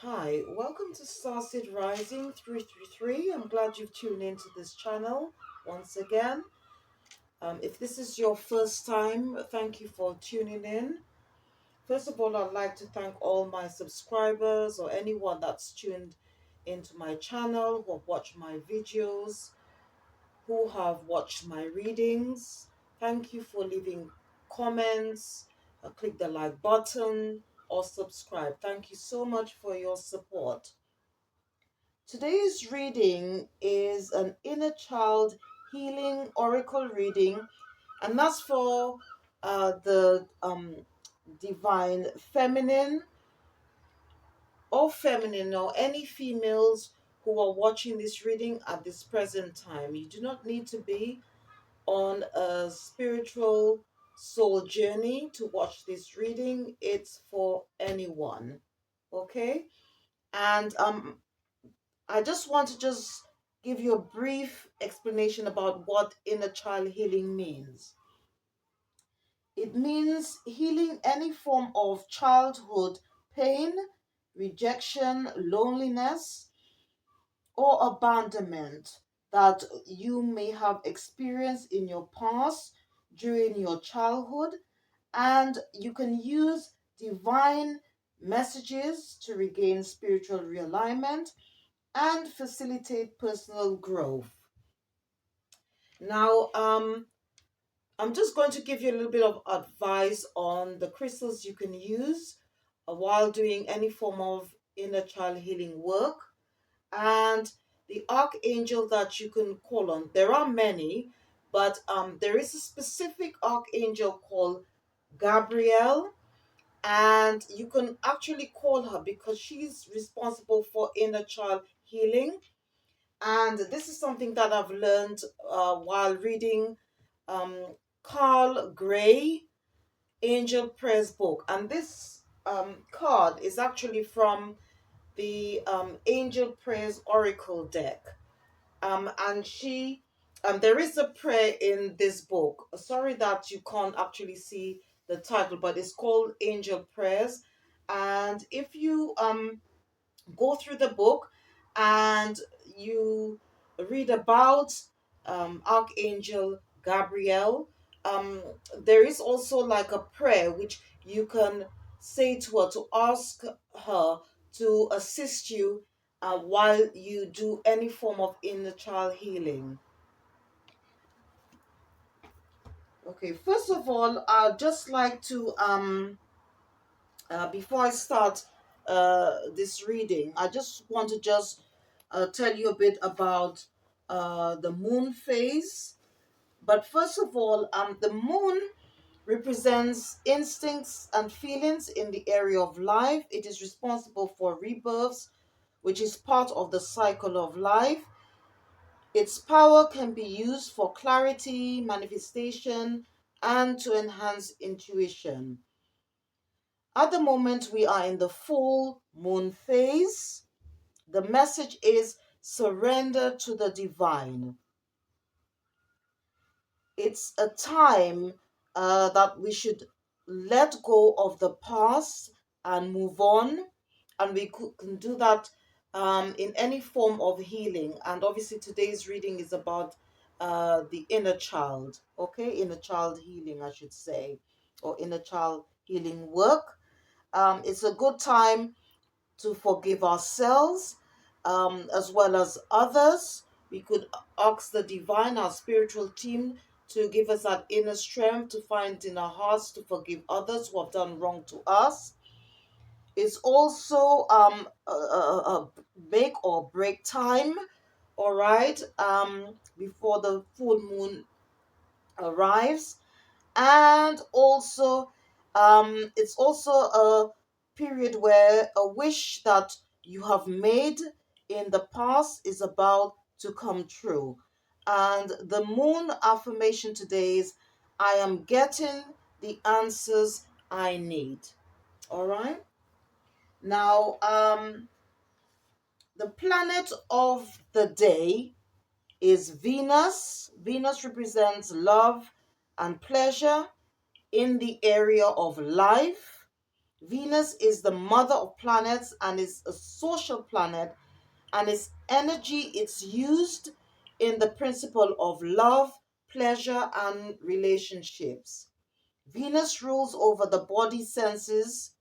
Hi, welcome to Starseed Rising 333. I'm glad you've tuned into this channel once again. If this is your first time, thank you for tuning in. First of all, I'd like to thank all my subscribers or anyone that's tuned into my channel, who have watched my videos, who have watched my readings. Thank you for leaving comments, click the like button, or subscribe. Thank you so much for your support. Today's reading is an inner child healing oracle reading, and that's for the divine feminine or any females who are watching this reading at this present time. You do not need to be on a spiritual soul journey to watch this reading. It's for anyone. Okay? And I just want to give you a brief explanation about what inner child healing means. It means healing any form of childhood pain, rejection, loneliness, or abandonment that you may have experienced in your past during your childhood, and you can use divine messages to regain spiritual realignment and facilitate personal growth. Now, I'm just going to give you a little bit of advice on the crystals you can use while doing any form of inner child healing work and the archangel that you can call on. There are many, but there is a specific archangel called Gabrielle, and you can actually call her because she's responsible for inner child healing. And this is something that I've learned while reading um, Carl Gray Angel Prayers book. And this card is actually from the Angel Prayers Oracle deck. And there is a prayer in this book. Sorry that you can't actually see the title, but it's called Angel Prayers. And if you go through the book and you read about Archangel Gabriel, um, there is also like a prayer which you can say to her to ask her to assist you while you do any form of inner child healing. Okay, first of all, I'd just like to before I start this reading, I just want to tell you a bit about the moon phase. But first of all, the moon represents instincts and feelings in the area of life. It is responsible for rebirths, which is part of the cycle of life. Its power can be used for clarity, manifestation, and to enhance intuition. At the moment, we are in the full moon phase. The message is surrender to the divine. It's a time that we should let go of the past and move on. And we can do that in any form of healing. And obviously, today's reading is about the inner child, okay? Inner child healing, I should say, or inner child healing work. It's a good time to forgive ourselves as well as others. We could ask the divine, our spiritual team, to give us that inner strength to find in our hearts to forgive others who have done wrong to us. It's also a make or break time, all right, before the full moon arrives. And also it's also a period where a wish that you have made in the past is about to come true. And the moon affirmation today is, I am getting the answers I need. All right. Now, the planet of the day is Venus. Venus represents love and pleasure in the area of life. Venus is the mother of planets and is a social planet, and its energy it's used in the principle of love, pleasure, and relationships. Venus rules over the body senses,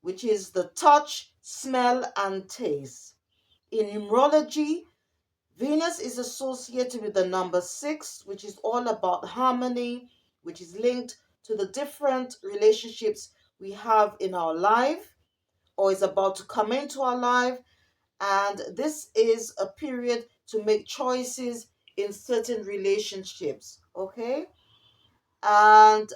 which is the touch, smell, and taste. In numerology, Venus is associated with the number 6, which is all about harmony, which is linked to the different relationships we have in our life or is about to come into our life. And this is a period to make choices in certain relationships. Okay. And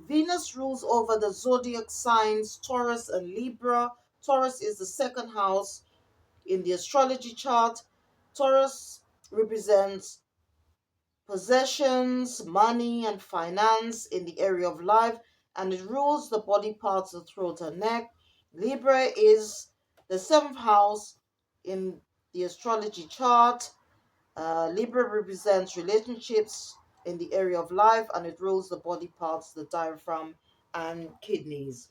Venus rules over the zodiac signs Taurus and Libra. Taurus is the second house in the astrology chart. Taurus represents possessions, money, and finance in the area of life, and it rules the body parts, the throat and neck. Libra is the seventh house in the astrology chart. Libra represents relationships in the area of life, and it rules the body parts, the diaphragm, and kidneys.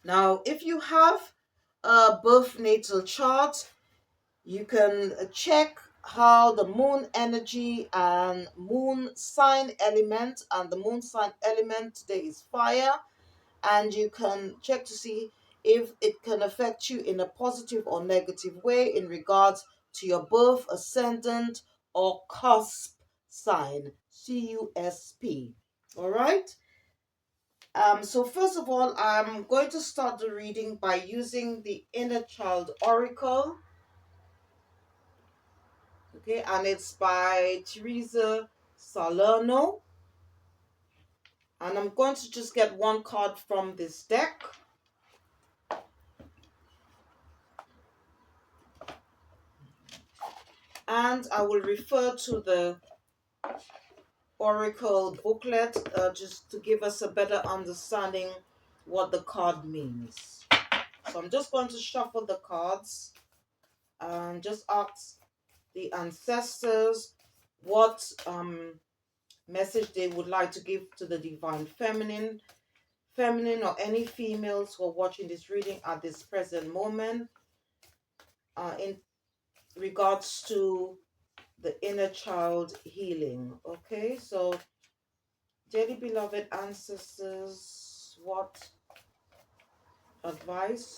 Now, if you have a birth natal chart, you can check how the moon energy and moon sign element, and the moon sign element today is fire, and you can check to see if it can affect you in a positive or negative way in regards to your birth ascendant or cusp sign, CUSP. All right. So first of all, I'm going to start the reading by using the Inner Child Oracle. Okay, and it's by Teresa Salerno. And I'm going to just get one card from this deck. And I will refer to the Oracle booklet just to give us a better understanding what the card means. So I'm just going to shuffle the cards and just ask the ancestors what message they would like to give to the divine feminine or any females who are watching this reading at this present moment in regards to the inner child healing. Okay, so dearly beloved ancestors, what advice?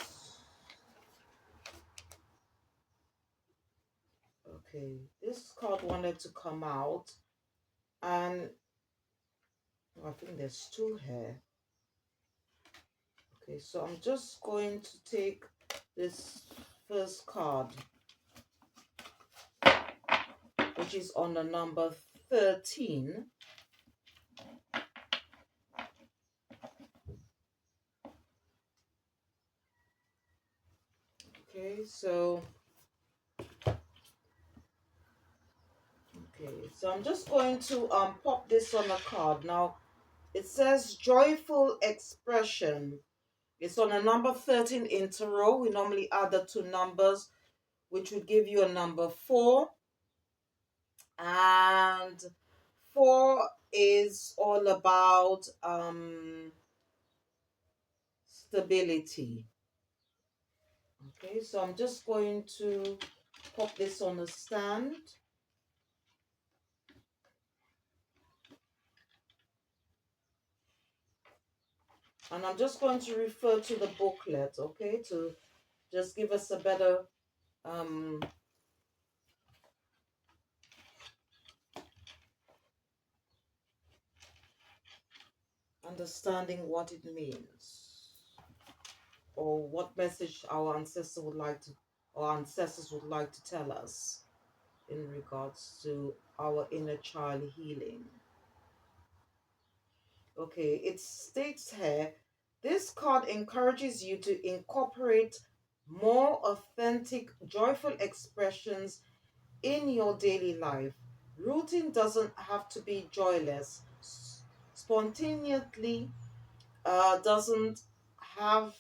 Okay, this card wanted to come out, and I think there's two here. Okay, so I'm just going to take this first card, which is on the number 13. Okay, so I'm just going to pop this on a card. Now it says joyful expression. It's on a number 13 in tarot. We normally add the two numbers, which would give you a number 4. And 4 is all about stability. Okay, so I'm just going to pop this on a stand. And I'm just going to refer to the booklet, okay, to just give us a better understanding what it means or what message our ancestors would like to tell us in regards to our inner child healing. Okay, it states here, this card encourages you to incorporate more authentic, joyful expressions in your daily life. Routine doesn't have to be joyless. Spontaneously doesn't have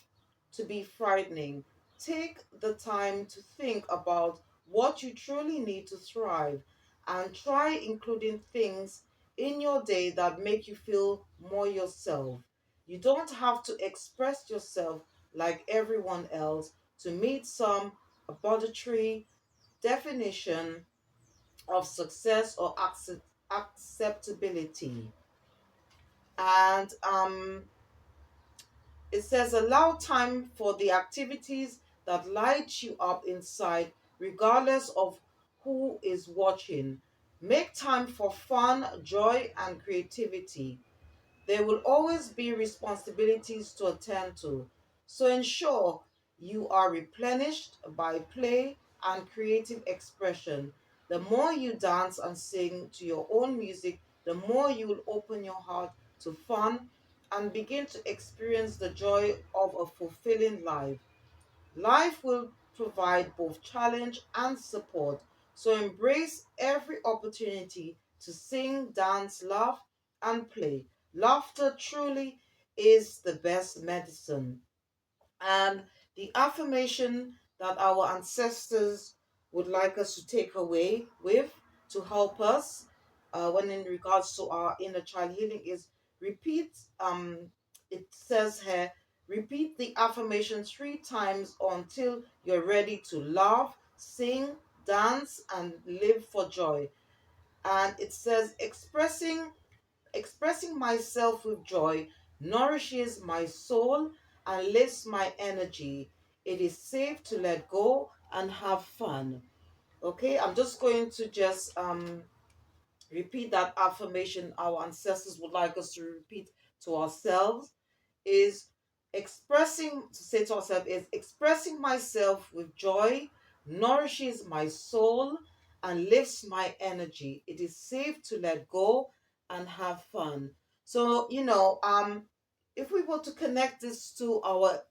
to be frightening. Take the time to think about what you truly need to thrive and try including things in your day that make you feel more yourself. You don't have to express yourself like everyone else to meet some arbitrary definition of success or acceptability. And it says, allow time for the activities that light you up inside, regardless of who is watching. Make time for fun, joy, and creativity. There will always be responsibilities to attend to, so ensure you are replenished by play and creative expression. The more you dance and sing to your own music, the more you will open your heart to fun and begin to experience the joy of a fulfilling life. Life will provide both challenge and support, so embrace every opportunity to sing, dance, laugh, and play. Laughter truly is the best medicine. And the affirmation that our ancestors would like us to take away with to help us when in regards to our inner child healing is repeat, it says here, repeat the affirmation 3 times until you're ready to laugh, sing, dance, and live for joy. And it says, expressing myself with joy nourishes my soul and lifts my energy. It is safe to let go and have fun. Okay, I'm just going to just repeat that affirmation our ancestors would like us to repeat to ourselves is to say to ourselves is expressing myself with joy nourishes my soul and lifts my energy. It is safe to let go and have fun. So, if we were to connect this to our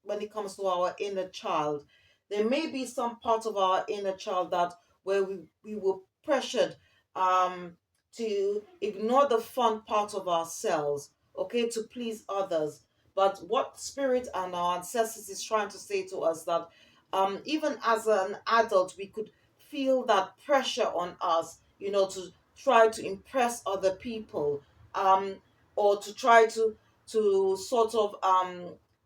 when it comes to our inner child, there may be some part of our inner child that where we were pressured um to ignore the fun part of ourselves, okay, to please others. But what spirit and our ancestors is trying to say to us that even as an adult, we could feel that pressure on us, to try to impress other people, um, or to try to sort of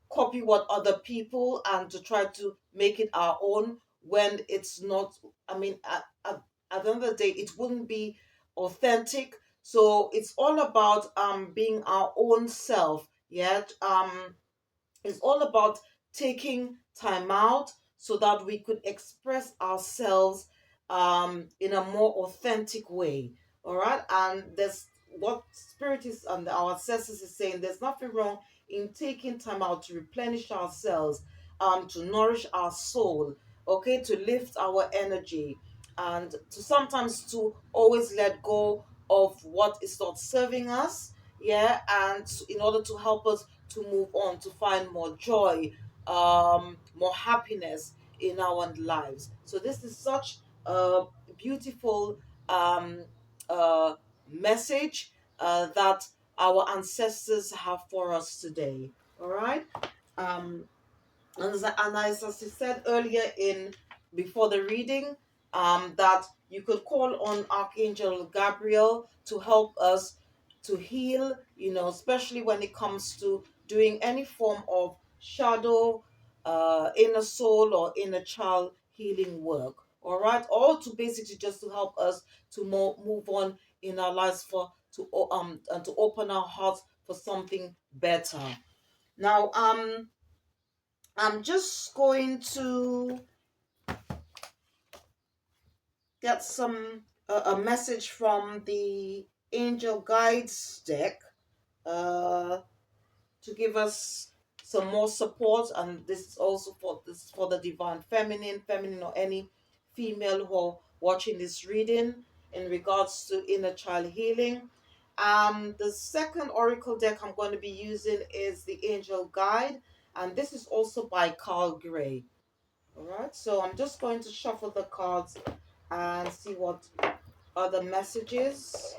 copy what other people and to try to make it our own when it's not. I mean, at the end of the day, it wouldn't be authentic. So it's all about being our own self. Yet it's all about taking time out so that we could express ourselves in a more authentic way. All right, and there's what spirit is and our ancestors is saying. There's nothing wrong in taking time out to replenish ourselves, to nourish our soul. Okay, to lift our energy, and to sometimes to always let go of what is not serving us. Yeah, and in order to help us to move on, to find more joy, more happiness in our lives. So this is such a beautiful um, uh, message that our ancestors have for us today. All right. Um, and as I said earlier in before the reading, that you could call on Archangel Gabriel to help us to heal, especially when it comes to doing any form of shadow, inner soul, or inner child healing work. All right, or to basically just to help us to move on in our lives and to open our hearts for something better. Now, I'm just going to get a message from the Angel Guides deck uh, to give us some more support, and this is for the divine feminine, or any female who are watching this reading in regards to inner child healing. The second oracle deck I'm going to be using is the Angel Guide, and this is also by Carl Gray. All right, so I'm just going to shuffle the cards and see what other messages.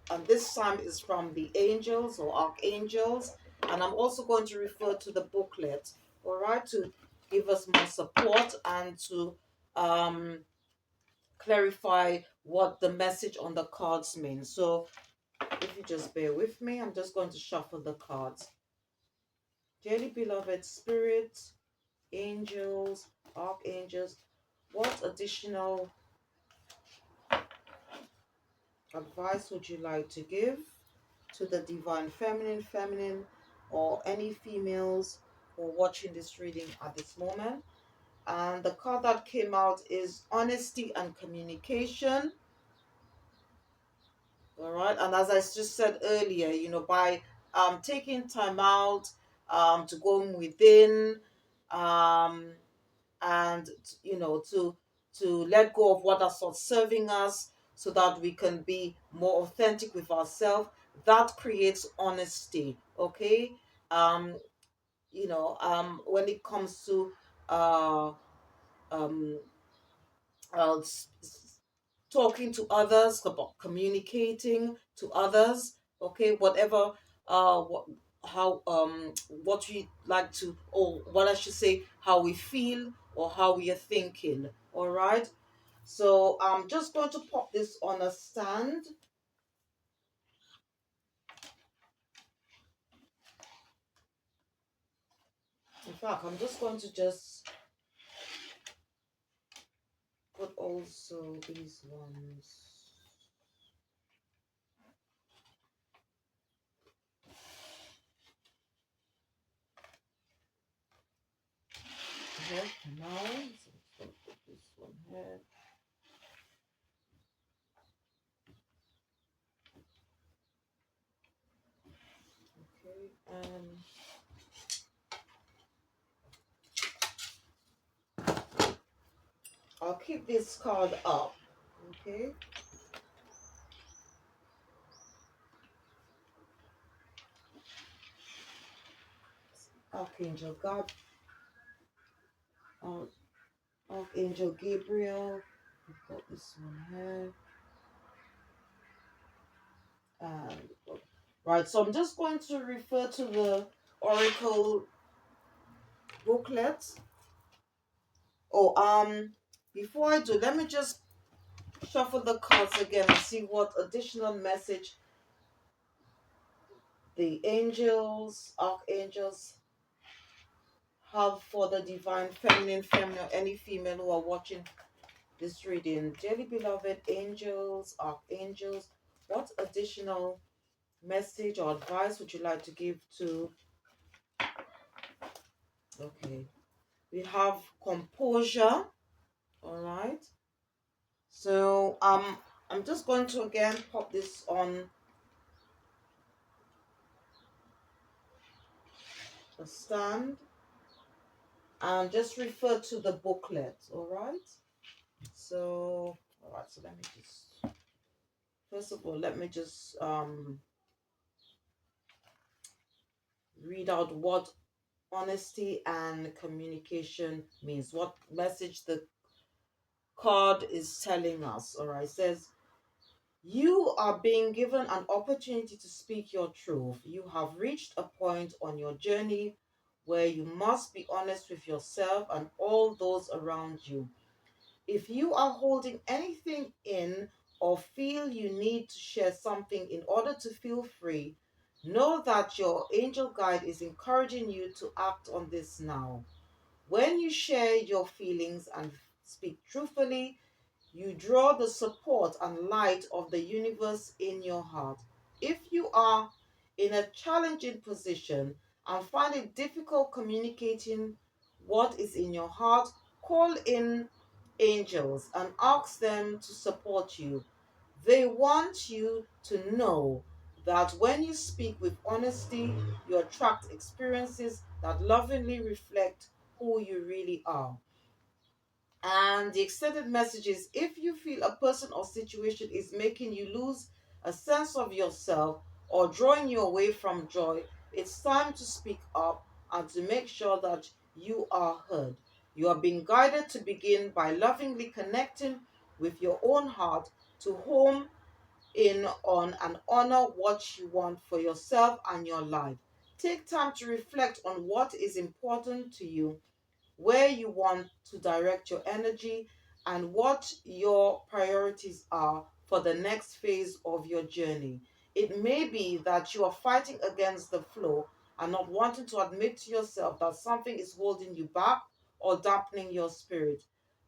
And this time is from the angels or archangels. And I'm also going to refer to the booklet, all right, to give us more support and to um, clarify what the message on the cards means. So if you just bear with me, I'm just going to shuffle the cards. Dearly beloved spirit, angels, archangels, what additional advice would you like to give to the divine feminine, or any females who are watching this reading at this moment? And the card that came out is honesty and communication. All right. And as I just said earlier, by taking time out to go within, um and to let go of what is not serving us, so that we can be more authentic with ourselves, that creates honesty. Okay. um when it comes to uh um uh, s- s- talking to others, about communicating to others, okay, whatever, what how what we like to, or what I should say, how we feel or how we are thinking. All right. So I'm just going to pop this on a stand. In fact, I'm just going to just put also these ones. Here for now. So I'm just going to put this one here. Okay. I'll keep this card up. Okay. Archangel God, Arch- Archangel Gabriel. We've got this one here. And right, so I'm just going to refer to the Oracle booklet. Oh, before I do, let me just shuffle the cards again and see what additional message the angels, archangels have for the divine feminine, any female who are watching this reading. Dearly beloved angels, archangels, what additional message or advice would you like to give to? Okay, we have composure. All right. So I'm just going to again pop this on the stand and just refer to the booklet. All right. So all right. So let me just, first of all, let me just read out what honesty and communication means. What message the card is telling us. All right. It says, you are being given an opportunity to speak your truth. You have reached a point on your journey where you must be honest with yourself and all those around you. If you are holding anything in or feel you need to share something in order to feel free, know that your angel guide is encouraging you to act on this now. When you share your feelings and speak truthfully, you draw the support and light of the universe in your heart. If you are in a challenging position and find it difficult communicating what is in your heart, call in angels and ask them to support you. They want you to know that when you speak with honesty, you attract experiences that lovingly reflect who you really are. And the extended message is, if you feel a person or situation is making you lose a sense of yourself or drawing you away from joy, it's time to speak up and to make sure that you are heard. You are being guided to begin by lovingly connecting with your own heart, to home in on and honor what you want for yourself and your life. Take time to reflect on what is important to you, where you want to direct your energy, and what your priorities are for the next phase of your journey. It may be that you are fighting against the flow and not wanting to admit to yourself that something is holding you back or dampening your spirit.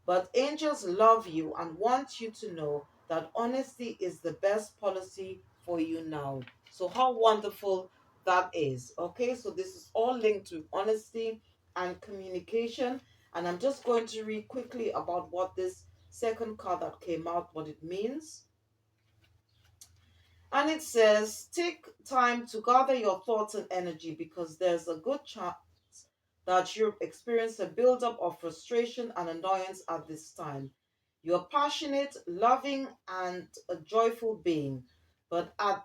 But angels love you and want you to know that honesty is the best policy for you now. So, how wonderful that is. Okay, so this is all linked to honesty and communication. And I'm just going to read quickly about what this second card that came out, what it means. And it says, take time to gather your thoughts and energy because there's a good chance that you've experienced a buildup of frustration and annoyance at this time. You're passionate, loving, and a joyful being, but at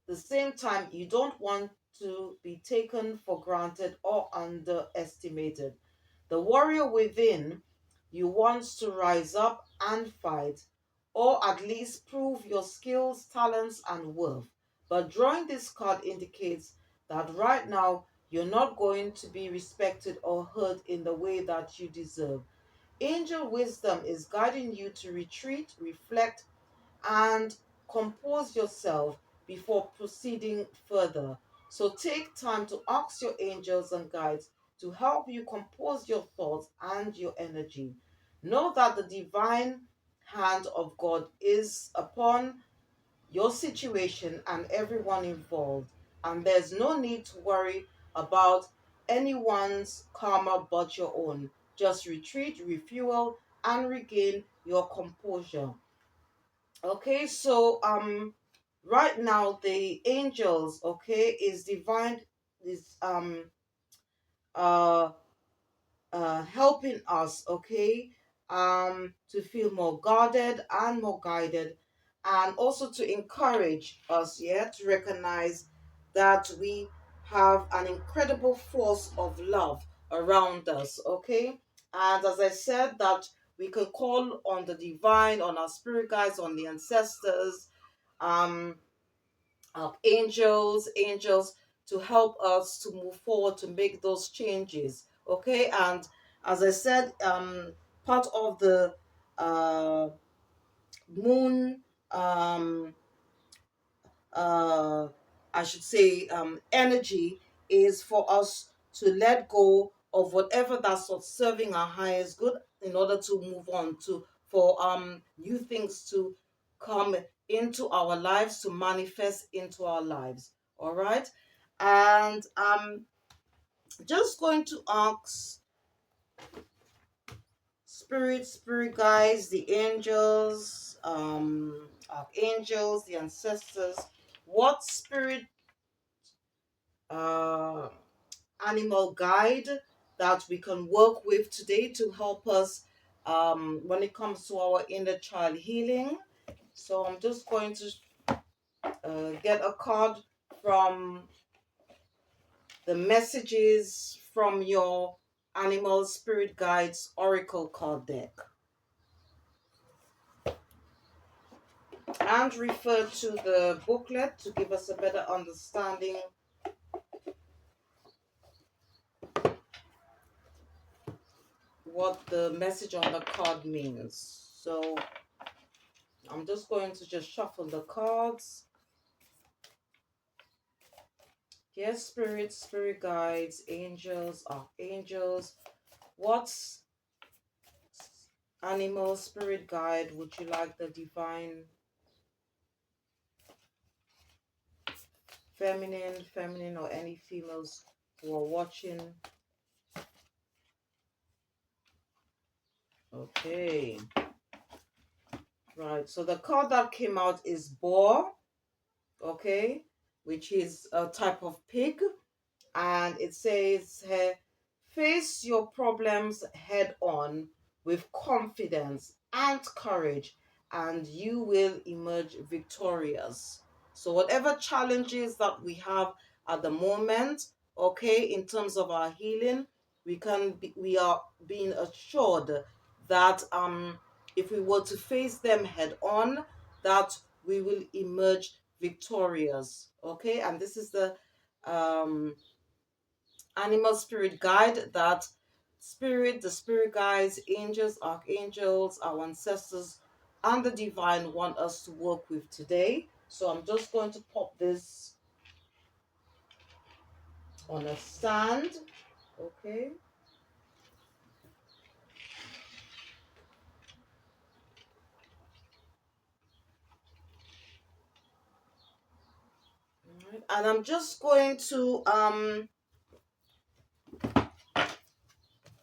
the same time, you don't want to be taken for granted or underestimated. The warrior within you wants to rise up and fight, or at least prove your skills, talents, and worth. But drawing this card indicates that right now you're not going to be respected or heard in the way that you deserve. Angel wisdom is guiding you to retreat, reflect, and compose yourself before proceeding further. So take time to ask your angels and guides to help you compose your thoughts and your energy. Know that the divine hand of God is upon your situation and everyone involved, and there's no need to worry about anyone's karma but your own. Just retreat, refuel, and regain your composure. Okay, so right now the angels, okay, is divine, is uh helping us, okay, to feel more guarded and more guided, and also to encourage us, yeah, to recognize that we have an incredible force of love around us, okay. And as I said, that we can call on the divine, on our spirit guides, on the ancestors, um angels to help us to move forward, to make those changes, okay. And as I said, part of the uh moon, um uh I should say, energy is for us to let go of whatever that's not serving our highest good, in order to move on to, for new things to come into our lives, to manifest into our lives. All right. And just going to ask spirit guides, the angels, archangels, the ancestors, what spirit uh animal guide that we can work with today to help us when it comes to our inner child healing. So I'm just going to get a card from the messages from your animal spirit guides oracle card deck, and refer to the booklet to give us a better understanding what the message on the card means. So I'm just going to just shuffle the cards. Yes, spirits, spirit guides, angels, archangels. What animal spirit guide would you like the divine feminine, or any females who are watching? Okay. Right. So the card that came out is boar, okay, which is a type of pig. And it says here, face your problems head on with confidence and courage, and you will emerge victorious. So whatever challenges that we have at the moment, okay, in terms of our healing, we are being assured that if we were to face them head on, that we will emerge victorious. Okay, and this is the um animal spirit guide that the spirit guides, angels, archangels, our ancestors, and the divine want us to work with today. So I'm just going to pop this on a stand. Okay. Alright. And I'm just going to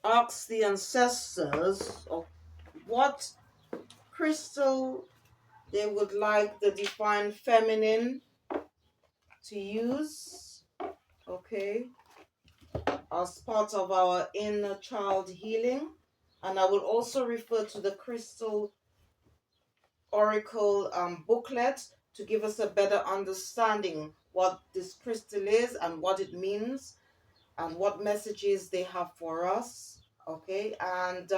ask the ancestors of what crystal they would like the divine feminine to use, okay, as part of our inner child healing. And I will also refer to the crystal oracle booklet to give us a better understanding what this crystal is and what it means and what messages they have for us. Okay, and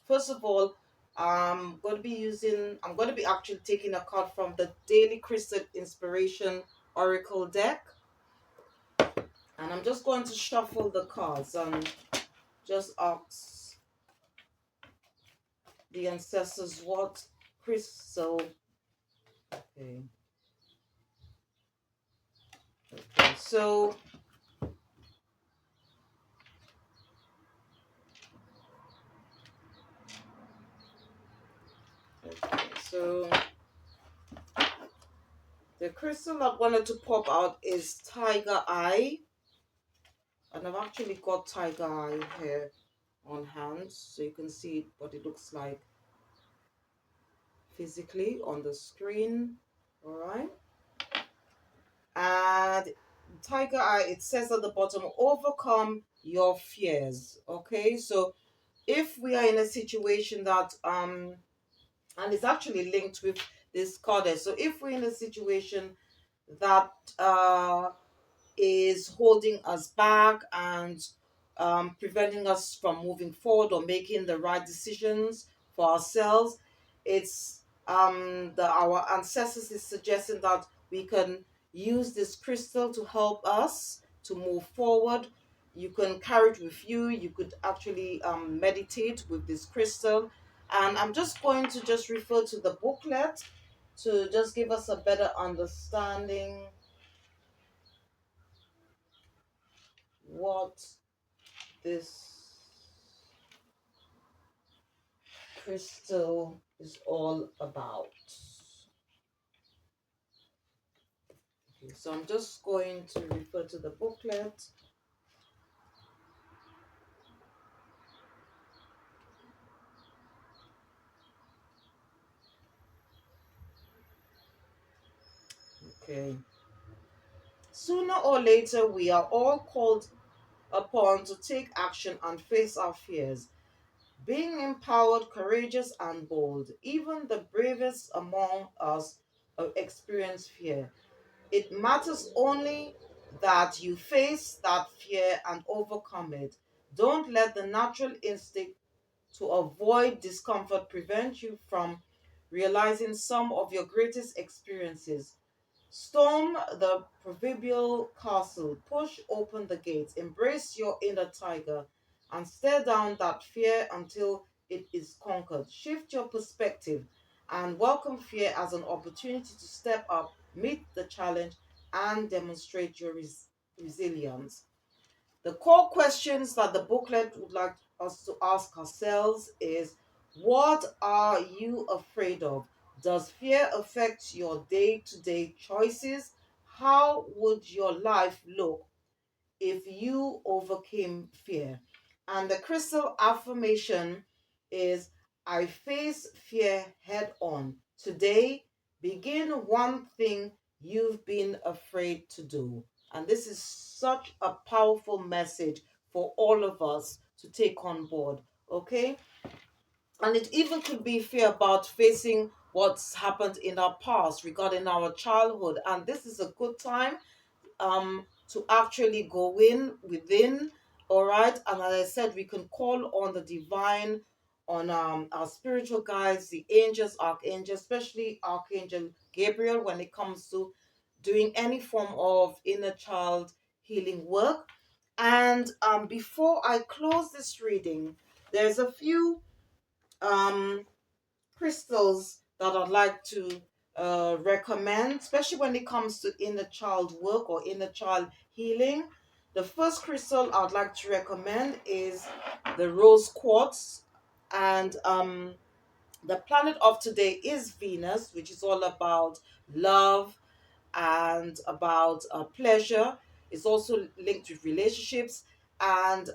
first of all, I'm going to be actually taking a card from the Daily Crystal Inspiration Oracle deck, and I'm just going to shuffle the cards and just ask the ancestors what crystal. Okay, okay, so okay, so the crystal I wanted to pop out is Tiger Eye. And I've actually got Tiger Eye here on hand, so you can see what it looks like physically on the screen. All right. And Tiger Eye, it says at the bottom, overcome your fears. Okay. So if we are in a situation that and it's actually linked with this card. So if we're in a situation that is holding us back and preventing us from moving forward or making the right decisions for ourselves. It's our ancestors is suggesting that we can use this crystal to help us to move forward. You can carry it with you. You could actually meditate with this crystal. And I'm just going to just refer to the booklet to just give us a better understanding what this crystal is all about. Okay, so I'm just going to refer to the booklet. Okay. Sooner or later, we are all called upon to take action and face our fears. Being empowered, courageous, and bold, even the bravest among us experience fear. It matters only that you face that fear and overcome it. Don't let the natural instinct to avoid discomfort prevent you from realizing some of your greatest experiences. Storm the proverbial castle, push open the gates, embrace your inner tiger, and stare down that fear until it is conquered. Shift your perspective and welcome fear as an opportunity to step up, meet the challenge, and demonstrate your resilience. The core questions that the booklet would like us to ask ourselves is, what are you afraid of? Does fear affect your day-to-day choices? How would your life look if you overcame fear? And the crystal affirmation is, I face fear head on. Today, begin one thing you've been afraid to do. And this is such a powerful message for all of us to take on board. Okay? And it even could be fear about facing what's happened in our past regarding our childhood. And this is a good time to actually go in within. All right, and as I said, we can call on the divine, on our spiritual guides, the angels, archangels, especially Archangel Gabriel, when it comes to doing any form of inner child healing work. And before I close this reading, there's a few um crystals that I'd like to recommend, especially when it comes to inner child work or inner child healing. The first crystal I'd like to recommend is the Rose Quartz, and the planet of today is Venus, which is all about love and about pleasure. It's also linked with relationships. And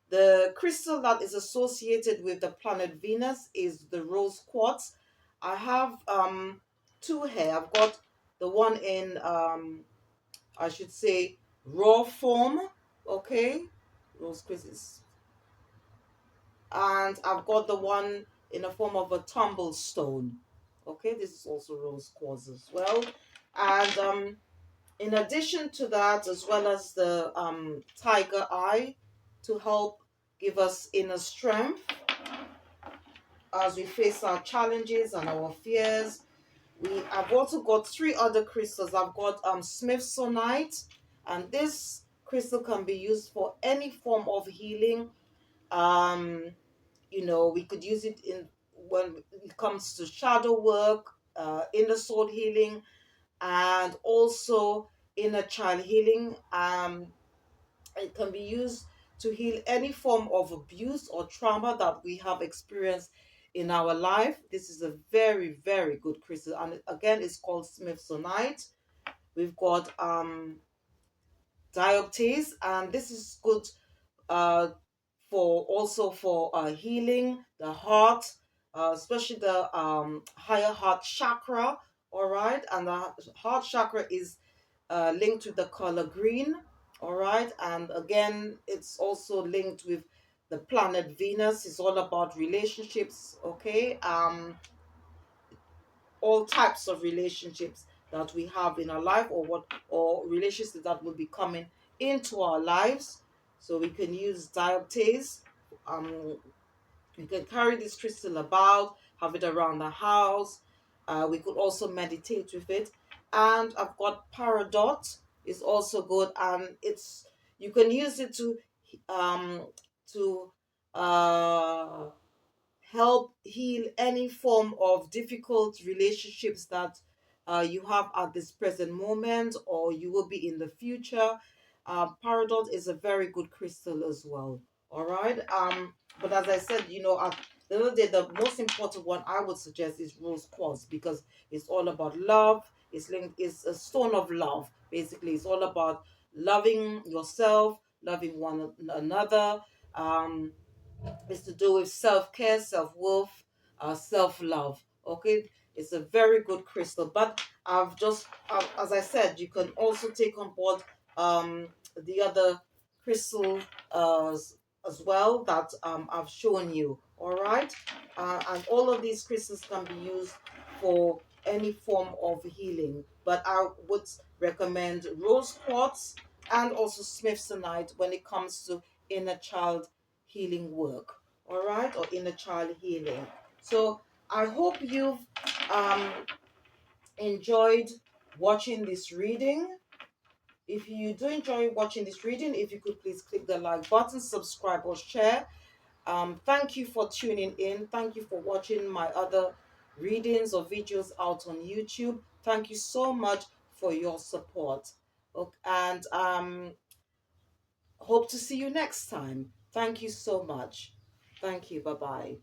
the crystal that is associated with the planet Venus is the Rose Quartz. I have two here. I've got the one in, I should say, raw form, okay? Rose crystals, and I've got the one in the form of a tumble stone. Okay, this is also rose quartz as well. And in addition to that, as well as the tiger eye to help give us inner strength as we face our challenges and our fears. I've also got three other crystals. I've got Smithsonite, and this crystal can be used for any form of healing. Um, we could use it in when it comes to shadow work, inner soul healing, and also inner child healing. It can be used to heal any form of abuse or trauma that we have experienced in our life. This is a very, very good crystal, and again, it's called Smithsonite. We've got Dioptase, and this is good uh, for also for healing the heart, especially the higher heart chakra. All right, and the heart chakra is linked with the color green. All right, and again, it's also linked with the planet Venus. It's all about relationships. Okay, all types of relationships that we have in our life, or relationships that will be coming into our lives. So we can use dioptase. um you can carry this crystal about, have it around the house. We could also meditate with it. And I've got Peridot is also good, and it's you can use it um to uh help heal any form of difficult relationships that you have at this present moment, or you will be in the future. Peridot is a very good crystal as well. All right. But as I said, at the end of the day, the most important one I would suggest is rose quartz, because it's all about love. It's a stone of love. Basically, it's all about loving yourself, loving one another. Um, it's to do with self-care, self-worth, self-love. Okay, it's a very good crystal. But as I said, you can also take on board the other crystal uh, as well that I've shown you. All right, and all of these crystals can be used for any form of healing. But I would recommend rose quartz and also smithsonite when it comes to inner child healing work. All right, or inner child healing. So I hope you've um, enjoyed watching this reading. If you do enjoy watching this reading, if you could please click the like button, subscribe, or share. Thank you for tuning in. Thank you for watching my other readings or videos out on YouTube. Thank you so much for your support. Okay, and hope to see you next time. Thank you so much. Thank you. Bye bye.